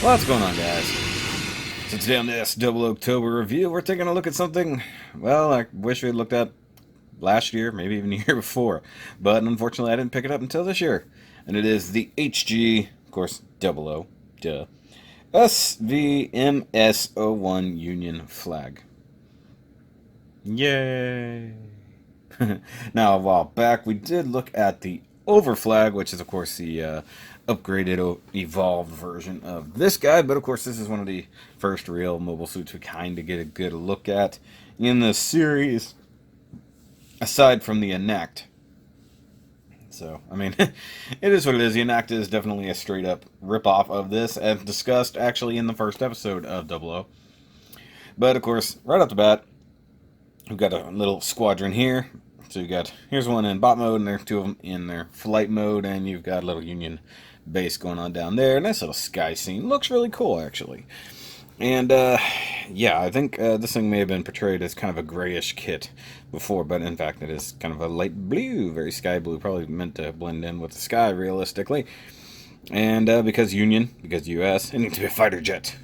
What's going on, guys? So today on this 00CTOBER review, we're taking a look at something, well, I wish we had looked at last year, maybe even the year before, but unfortunately I didn't pick it up until this year. And it is the HG, of course, 00, duh, SVMS01 Union Flag. Yay! Now, a while back, we did look at the Overflag, which is, of course, the upgraded, evolved version of this guy. But, of course, this is one of the first real mobile suits we kind of get a good look at in the series, aside from the Enact. So, I mean, it is what it is. The Enact is definitely a straight-up rip-off of this, as discussed, actually, in the first episode of 00. But, of course, right off the bat, we've got a little squadron here. So you got, here's one in bot mode, and there's two of them in their flight mode, and you've got a little Union base going on down there. Nice little sky scene. Looks really cool, actually. And, yeah, I think this thing may have been portrayed as kind of a grayish kit before, but in fact it is kind of a light blue, very sky blue, probably meant to blend in with the sky, realistically. And because Union, because US, it needs to be a fighter jet.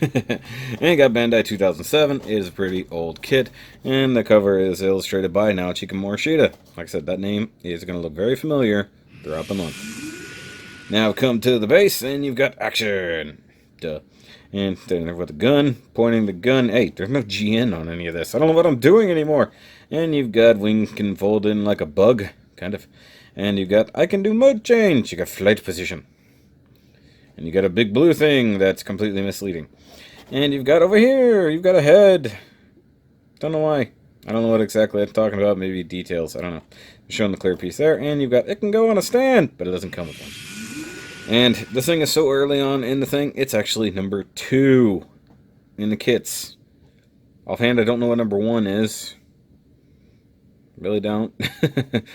And it got Bandai 2007. It is a pretty old kit, and the cover is illustrated by Naochika Morishita. Like I said, that name is going to look very familiar throughout the month. Now come to the base, and you've got action. Duh. And standing there with a gun, pointing the gun. Hey, there's no GN on any of this. I don't know what I'm doing anymore. And you've got wing can fold in like a bug, kind of. And you've got I can do mode change. You got flight position. And you got a big blue thing that's completely misleading. And you've got over here, you've got a head. Don't know why. I don't know what exactly it's talking about. Maybe details. I don't know. Showing the clear piece there. And you've got, it can go on a stand, but it doesn't come with one. And this thing is so early on in the thing, it's actually number 2 in the kits. Offhand, I don't know what number 1 is. Really don't.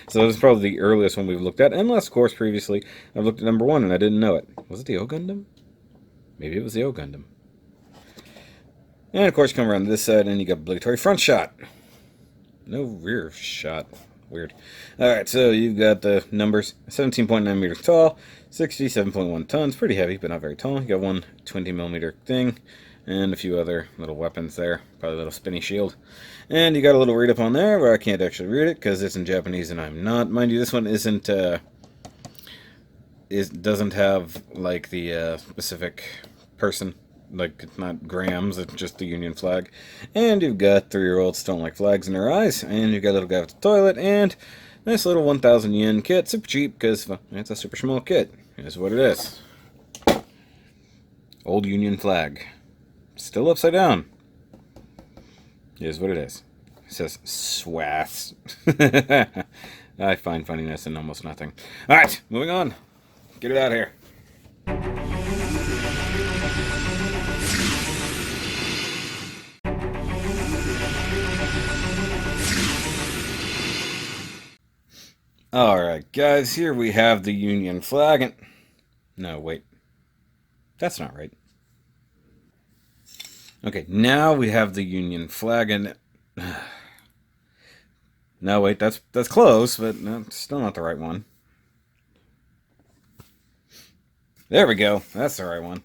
So this is probably the earliest one we've looked at, unless, of course, previously I've looked at number 1 and I didn't know it. Was it the O Gundam? Maybe it was the O Gundam. And, of course, you come around to this side and you got obligatory front shot. No rear shot. Weird. Alright, so you've got the numbers. 17.9 meters tall, 67.1 tons. Pretty heavy, but not very tall. You got one 20mm thing. And a few other little weapons there. Probably a little spinny shield. And you got a little read-up on there where I can't actually read it because it's in Japanese and I'm not. Mind you, this one isn't, doesn't have, like, the specific person. Like, it's not grams, it's just the Union flag. And you've got 3-year-olds don't like flags in their eyes. And you've got a little guy with the toilet. And nice little 1,000 yen kit. Super cheap because, well, it's a super small kit. Is what it is. Old Union flag. Still upside down. Is what it is. It says swaths. I find funniness in almost nothing. Alright, moving on. Get it out of here. Alright, guys, here we have the Union flag. And no, wait. That's not right. Okay, now we have the Union flag, and no, wait, that's close, but no, still not the right one. There we go. That's the right one.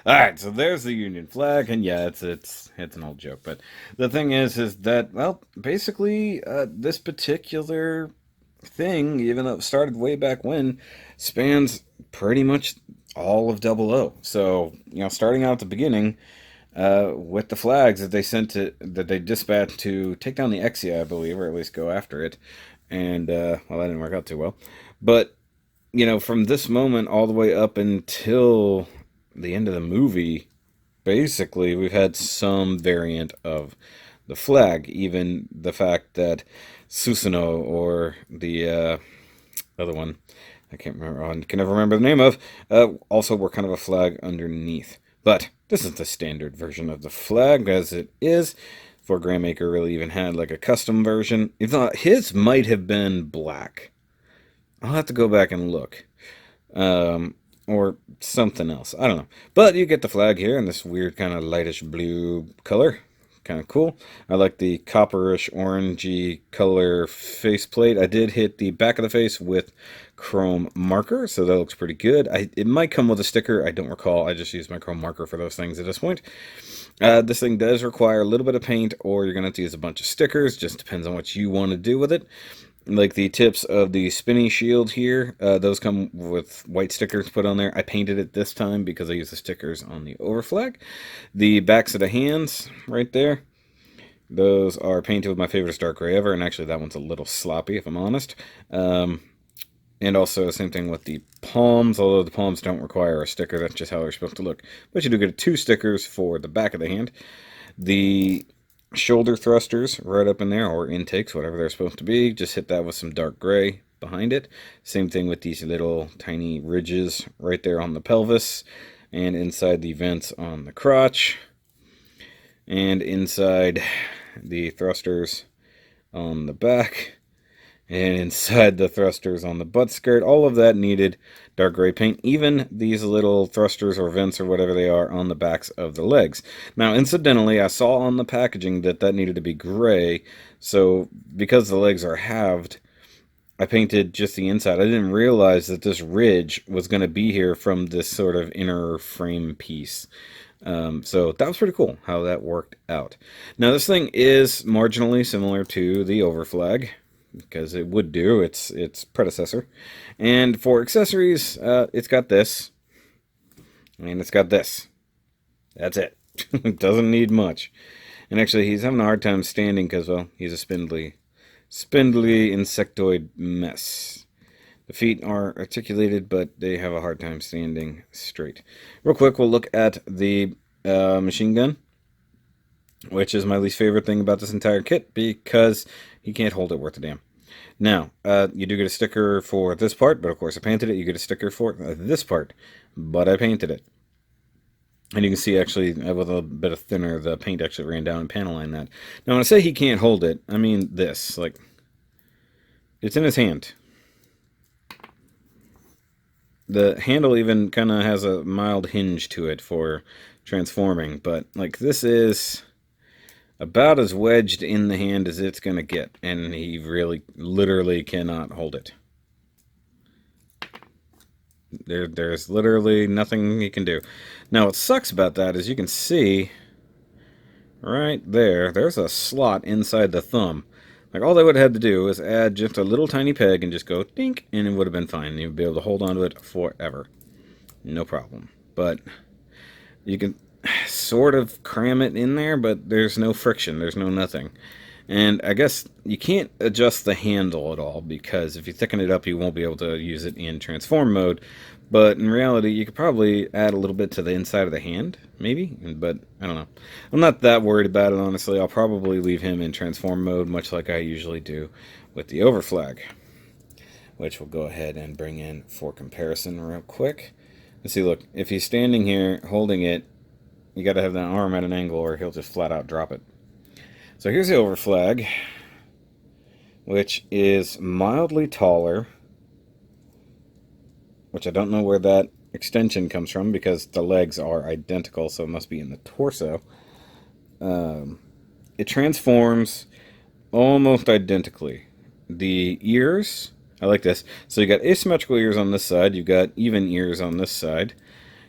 All right, so there's the Union flag, and yeah, it's an old joke, but the thing is that, well, basically, this particular thing, even though it started way back when, spans pretty much all of 00. So, you know, starting out at the beginning, with the flags that they dispatched to take down the Exia, I believe, or at least go after it. And, well, that didn't work out too well. But, you know, from this moment all the way up until the end of the movie, basically, we've had some variant of the flag. Even the fact that Susanoo, or the other one, I can't remember, I can never remember the name of, also were kind of a flag underneath. But this is the standard version of the flag as it is. For Graham Aker really even had like a custom version. Even though his might have been black. I'll have to go back and look. Or something else. I don't know. But you get the flag here in this weird kind of lightish blue color. kind of cool. I like the copperish orangey color faceplate. I did hit the back of the face with chrome marker, so that looks pretty good. It might come with a sticker. I don't recall. I just use my chrome marker for those things at this point. This thing does require a little bit of paint, or you're going to have to use a bunch of stickers. Just depends on what you want to do with it. Like the tips of the spinny shield here, those come with white stickers put on there. I painted it this time because I used the stickers on the Overflag. The backs of the hands right there, those are painted with my favorite dark gray ever, and actually that one's a little sloppy if I'm honest. And also same thing with the palms, although the palms don't require a sticker, that's just how they're supposed to look. But you do get 2 stickers for the back of the hand. The shoulder thrusters right up in there, or intakes, whatever they're supposed to be, just hit that with some dark gray behind it. Same thing with these little tiny ridges right there on the pelvis, and inside the vents on the crotch, and inside the thrusters on the back, and inside the thrusters on the butt skirt. All of that needed dark gray paint, even these little thrusters or vents or whatever they are on the backs of the legs. Now, incidentally, I saw on the packaging that needed to be gray, so because the legs are halved, I painted just the inside. I didn't realize that this ridge was going to be here from this sort of inner frame piece. So that was pretty cool how that worked out. Now, this thing is marginally similar to the Overflag, because it would do its predecessor. And for accessories, it's got this, and it's got this. That's it. It doesn't need much. And actually, he's having a hard time standing because, well, he's a spindly insectoid mess. The feet are articulated, but they have a hard time standing straight. Real quick, we'll look at the machine gun, which is my least favorite thing about this entire kit, because he can't hold it worth a damn. Now, you do get a sticker for this part, but of course I painted it. You get a sticker for this part, but I painted it. And you can see, actually, with a bit of thinner, the paint actually ran down and panel lined that. Now, when I say he can't hold it, I mean this. Like, it's in his hand. The handle even kind of has a mild hinge to it for transforming, but, like, this is about as wedged in the hand as it's going to get, and he really, literally cannot hold it. There's literally nothing he can do. Now, what sucks about that is you can see right there's a slot inside the thumb. Like, all they would have had to do is add just a little tiny peg and just go dink, and it would have been fine. You'd be able to hold on to it forever. No problem. But you can sort of cram it in there, but there's no friction. There's no nothing. And I guess you can't adjust the handle at all, because if you thicken it up, you won't be able to use it in transform mode. But in reality, you could probably add a little bit to the inside of the hand, maybe. But I don't know. I'm not that worried about it, honestly. I'll probably leave him in transform mode, much like I usually do with the Overflag, which we'll go ahead and bring in for comparison real quick. Let's see, look, if he's standing here holding it, you got to have that arm at an angle, or he'll just flat out drop it. So here's the Overflag, which is mildly taller, which I don't know where that extension comes from, because the legs are identical, so it must be in the torso. It transforms almost identically. The ears, I like this. So you got asymmetrical ears on this side, you've got even ears on this side.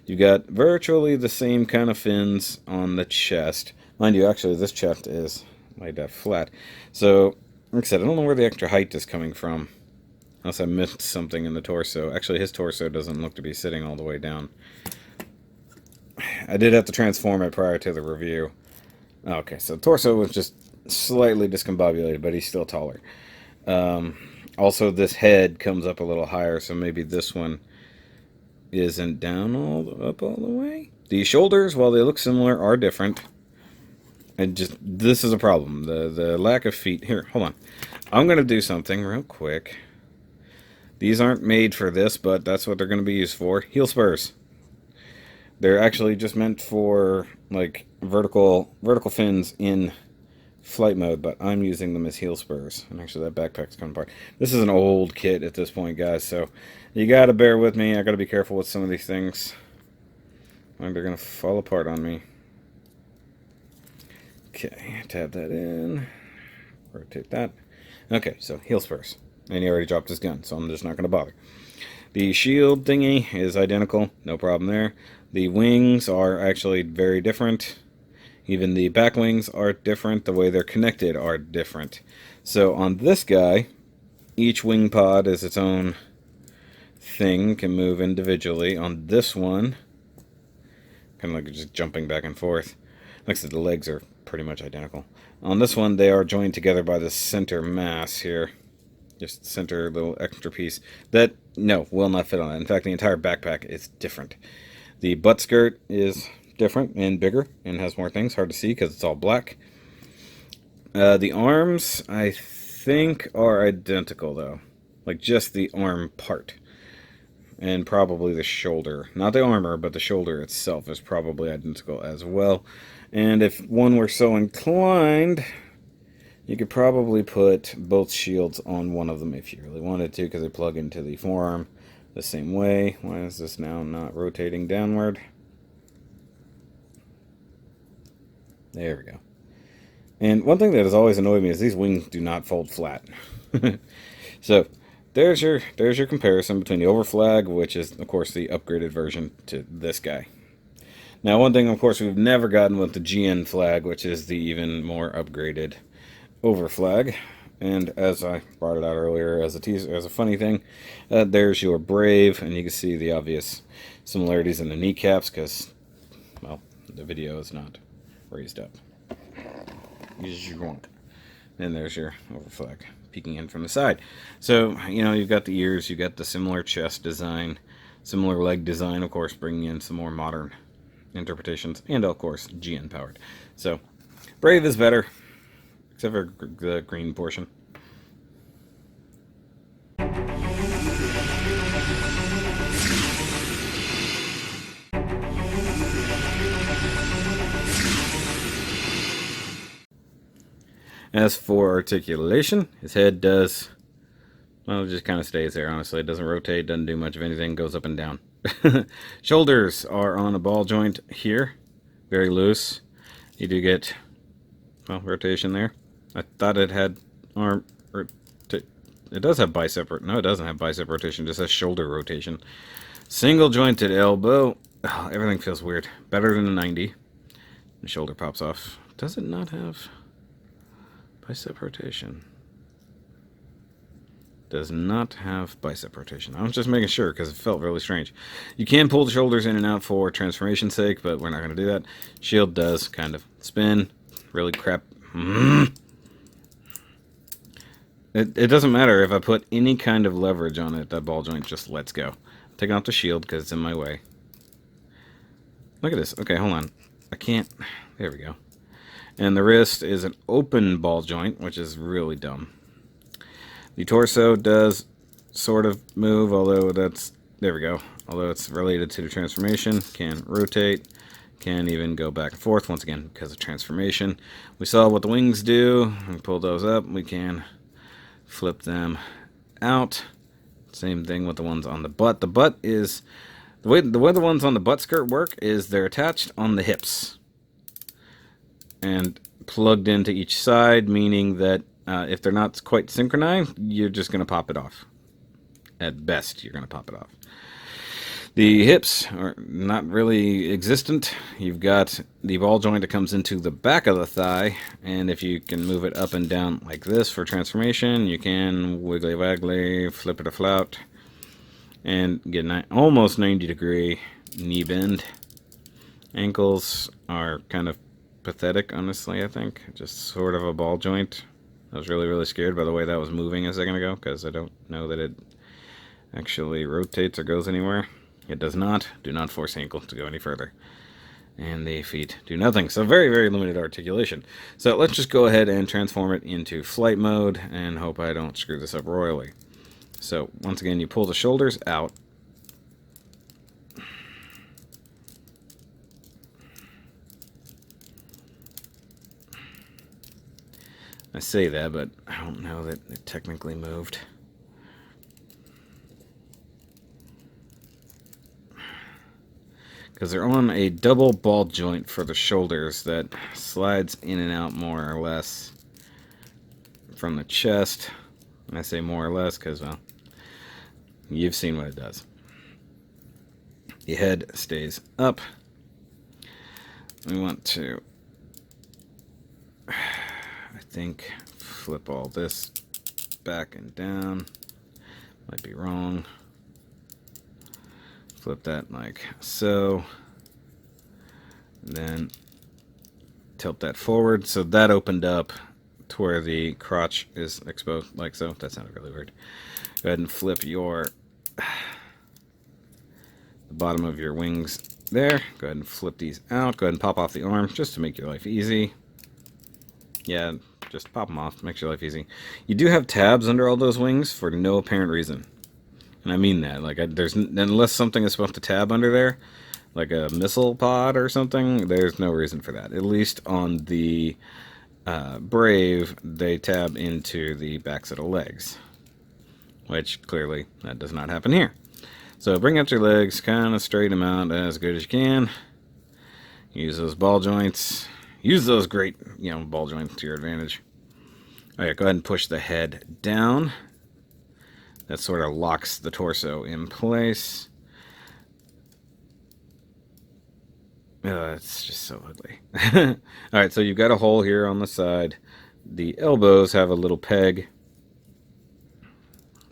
You've got virtually the same kind of fins on the chest. Mind you, actually, this chest is laid out flat. So, like I said, I don't know where the extra height is coming from, unless I missed something in the torso. Actually, his torso doesn't look to be sitting all the way down. I did have to transform it prior to the review. Okay, so the torso was just slightly discombobulated, but he's still taller. Also, this head comes up a little higher, so maybe this one isn't down up all the way. The shoulders, while they look similar, are different. And just, this is a problem. The lack of feet. Here, hold on. I'm going to do something real quick. These aren't made for this, but that's what they're going to be used for. Heel spurs. They're actually just meant for, like, vertical fins in flight mode, but I'm using them as heel spurs. And actually, that backpack's coming apart. This is an old kit at this point, guys, so you got to bear with me. I got to be careful with some of these things. They're going to fall apart on me. Okay, tab that in. Rotate that. Okay, so heel spurs. And he already dropped his gun, so I'm just not going to bother. The shield thingy is identical, no problem there. The wings are actually very different. Even the back wings are different. The way they're connected are different. So on this guy, each wing pod is its own thing, can move individually. On this one, kind of like just jumping back and forth. Like I said, the legs are pretty much identical. On this one, they are joined together by the center mass here. Just center little extra piece. That, no, will not fit on it. In fact, the entire backpack is different. The butt skirt is different and bigger and has more things. Hard to see because it's all black. The arms, I think, are identical, though. Like, just the arm part. And probably the shoulder. Not the armor, but the shoulder itself is probably identical as well. And if one were so inclined, you could probably put both shields on one of them if you really wanted to, because they plug into the forearm the same way. Why is this now not rotating downward? There we go. And one thing that has always annoyed me is these wings do not fold flat. So there's your comparison between the Overflag, which is of course the upgraded version, to this guy. Now, one thing of course we've never gotten with the GN flag, which is the even more upgraded Overflag. And as I brought it out earlier as a teaser, as a funny thing, there's your Brave, and you can see the obvious similarities in the kneecaps because, well, the video is not raised up. And there's your Overflag peeking in from the side. So, you know, you've got the ears, you've got the similar chest design, similar leg design, of course, bringing in some more modern interpretations, and of course, GN powered. So, Brave is better, except for the green portion. As for articulation, his head does, well, it just kind of stays there, honestly. It doesn't rotate, doesn't do much of anything, goes up and down. Shoulders are on a ball joint here, very loose. You do get, well, rotation there. I thought it had arm, it does have bicep, no, it doesn't have bicep rotation, it just has shoulder rotation. Single jointed elbow, oh, everything feels weird. Better than a 90. The shoulder pops off. Does it not have bicep rotation? Does not have bicep rotation. I was just making sure because it felt really strange. You can pull the shoulders in and out for transformation's sake, but we're not going to do that. Shield does kind of spin. Really crap. It doesn't matter if I put any kind of leverage on it, that ball joint just lets go. I'm taking off the shield because it's in my way. Look at this. Okay, hold on. I can't. There we go. And the wrist is an open ball joint, which is really dumb. The torso does sort of move, although that's, there we go. Although it's related to the transformation, can rotate, can even go back and forth, once again, because of transformation. We saw what the wings do. We pull those up, we can flip them out. Same thing with the ones on the butt. The butt is, the way the ones on the butt skirt work is they're attached on the hips and plugged into each side, meaning that if they're not quite synchronized, you're just going to pop it off. At best, you're going to pop it off. The hips are not really existent. You've got the ball joint that comes into the back of the thigh, and if you can move it up and down like this for transformation, you can wiggly waggly, flip it a flout, and get almost 90-degree knee bend. Ankles are kind of pathetic, honestly, I think. Just sort of a ball joint. I was really, really scared by the way that was moving a second ago, because I don't know that it actually rotates or goes anywhere. It does not. Do not force ankle to go any further. And the feet do nothing. So very, very limited articulation. So let's just go ahead and transform it into flight mode and hope I don't screw this up royally. So once again, you pull the shoulders out. I say that, but I don't know that it technically moved. because they're on a double ball joint for the shoulders that slides in and out more or less from the chest. And I say more or less because, well, you've seen what it does. The head stays up. We want to, I think, flip all this back and down. Might be wrong. Flip that like so. And then tilt that forward. So that opened up to where the crotch is exposed, like so. That sounded really weird. Go ahead and flip your the bottom of your wings there. Go ahead and flip these out. Go ahead and pop off the arm just to make your life easy. Yeah, just pop them off. Makes your life easy. You do have tabs under all those wings for no apparent reason. And I mean that. Like, there's unless something is supposed to tab under there, like a missile pod or something, there's no reason for that. At least on the Brave, they tab into the backs of the legs, which clearly that does not happen here. So bring up your legs, kind of straighten them out as good as you can. Use those ball joints. Use those great, ball joints to your advantage. All right, go ahead and push the head down. That sort of locks the torso in place. It's just so ugly. All right, so you've got a hole here on the side. The elbows have a little peg.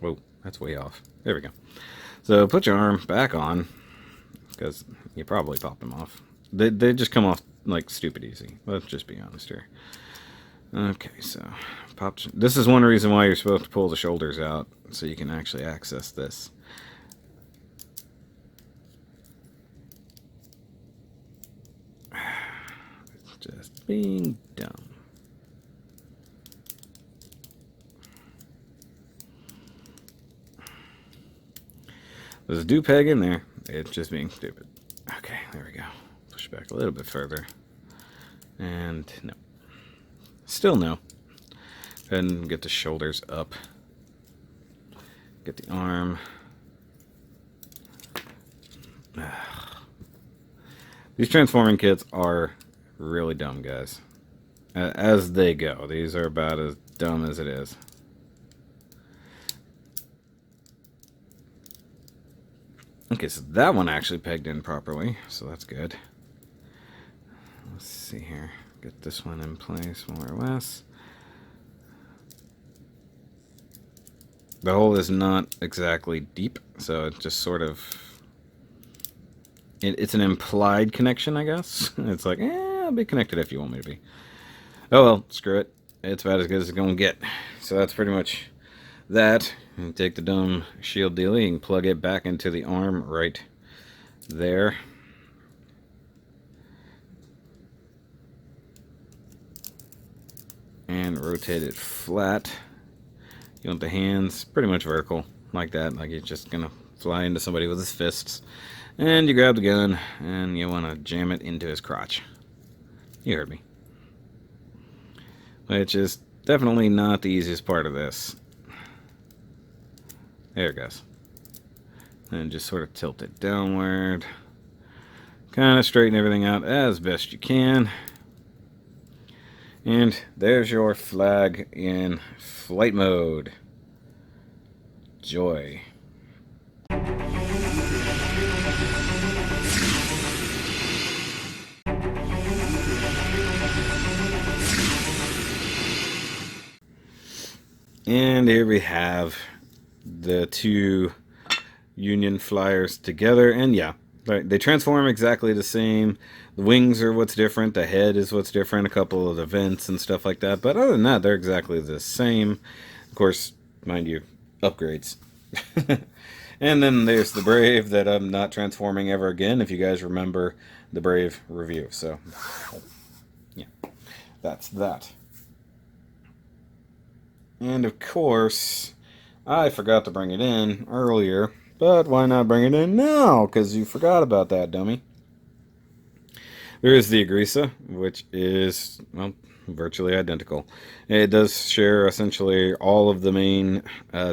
Whoa, that's way off. There we go. So put your arm back on, because you probably popped them off. They just come off like stupid easy. Let's just be honest here. Okay, so this is one reason why you're supposed to pull the shoulders out, so you can actually access this. It's just being dumb. There's a do peg in there. It's just being stupid. Okay, there we go. Push back a little bit further. And no. Still no. Go ahead and get the shoulders up. Get the arm. These transforming kits are really dumb, guys. As they go. These are about as dumb as it is. Okay, so that one actually pegged in properly, so that's good. Let's see here. Get this one in place more or less. The hole is not exactly deep, so it just sort of... It's an implied connection, I guess. It's like, I'll be connected if you want me to be. Oh well, screw it. It's about as good as it's going to get. So that's pretty much that. You take the dumb shield dealie and plug it back into the arm right there. And rotate it flat. You want the hands pretty much vertical, like that, like you're just gonna fly into somebody with his fists. And you grab the gun, and you want to jam it into his crotch. You heard me. Which is definitely not the easiest part of this. There it goes. And just sort of tilt it downward. Kind of straighten everything out as best you can. And there's your flag in flight mode. Joy. And here we have the two Union flyers together, and yeah, they transform exactly the same. The wings are what's different, the head is what's different, a couple of the vents and stuff like that, but other than that, they're exactly the same. Of course, mind you, upgrades. And then there's the Brave that I'm not transforming ever again, if you guys remember the Brave review. So, yeah, that's that. And of course, I forgot to bring it in earlier, but why not bring it in now? Because you forgot about that, dummy. There is the Agrisa, which is, well, virtually identical. It does share essentially all of the main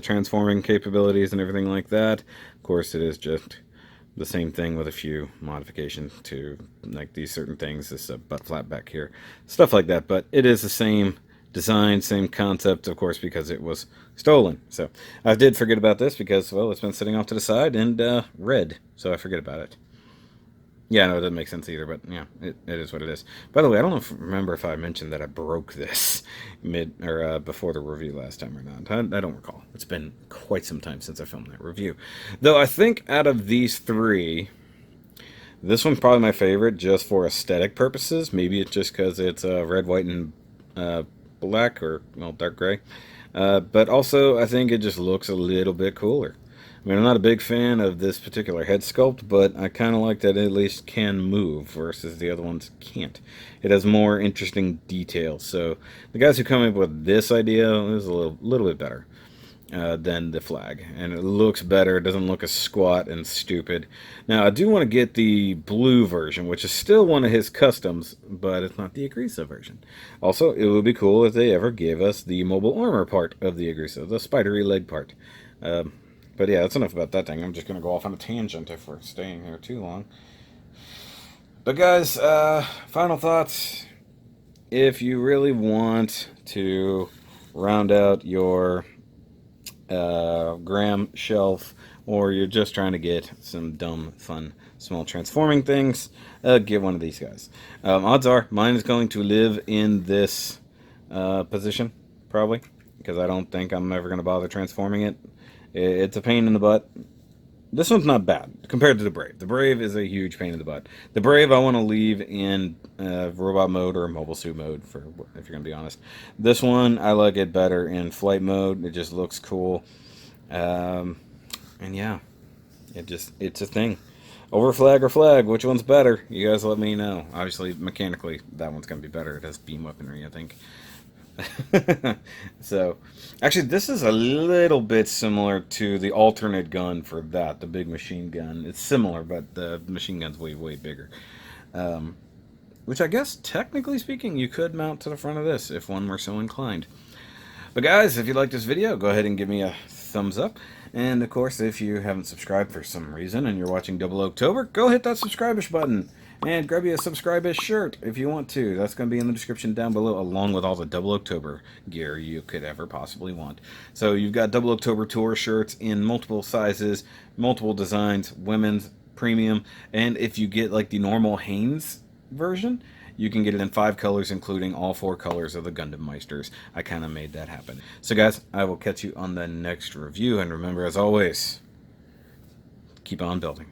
transforming capabilities and everything like that. Of course, it is just the same thing with a few modifications to like these certain things, this butt flap back here, stuff like that. But it is the same design, same concept, of course, because it was stolen. So I did forget about this because, well, it's been sitting off to the side and red, so I forget about it. Yeah, no, it doesn't make sense either, but yeah, it is what it is. By the way, I don't know remember if I mentioned that I broke this before the review last time or not. I don't recall. It's been quite some time since I filmed that review. Though I think out of these three, this one's probably my favorite just for aesthetic purposes. Maybe it's just because it's red, white, and black, or, well, dark gray. But also, I think it just looks a little bit cooler. I mean, I'm not a big fan of this particular head sculpt, but I kind of like that it at least can move versus the other ones can't. It has more interesting details. So the guys who come up with this idea is a little bit better than the flag. And it looks better. It doesn't look as squat and stupid. Now, I do want to get the blue version, which is still one of his customs, but it's not the Aggressive version. Also, it would be cool if they ever gave us the mobile armor part of the Aggressive, the spidery leg part. But yeah, that's enough about that thing. I'm just going to go off on a tangent if we're staying here too long. But guys, final thoughts. If you really want to round out your Graham shelf, or you're just trying to get some dumb, fun, small transforming things, get one of these guys. Odds are mine is going to live in this position, probably, because I don't think I'm ever going to bother transforming it. It's a pain in the butt. This one's not bad compared to the Brave. The Brave is a huge pain in the butt. The Brave I want to leave in robot mode or mobile suit mode, for if you're going to be honest. This one, I like it better in flight mode. It just looks cool. And yeah, it's a thing. Overflag or flag, which one's better? You guys let me know. Obviously, mechanically, that one's going to be better. It has beam weaponry, I think. So, actually, this is a little bit similar to the alternate gun for that, the big machine gun. It's similar, but the machine gun's way, way bigger. Which I guess, technically speaking, you could mount to the front of this if one were so inclined. But guys, if you like this video, go ahead and give me a thumbs up. And of course, if you haven't subscribed for some reason and you're watching 00CTOBER, go hit that subscribe-ish button. And grab you a subscribe-ish shirt if you want to. That's going to be in the description down below, along with all the 00CTOBER gear you could ever possibly want. So you've got 00CTOBER tour shirts in multiple sizes, multiple designs, women's, premium, and if you get like the normal Hanes version, you can get it in 5 colors, including all 4 colors of the Gundam Meisters. I kind of made that happen. So guys, I will catch you on the next review, and remember, as always, keep on building.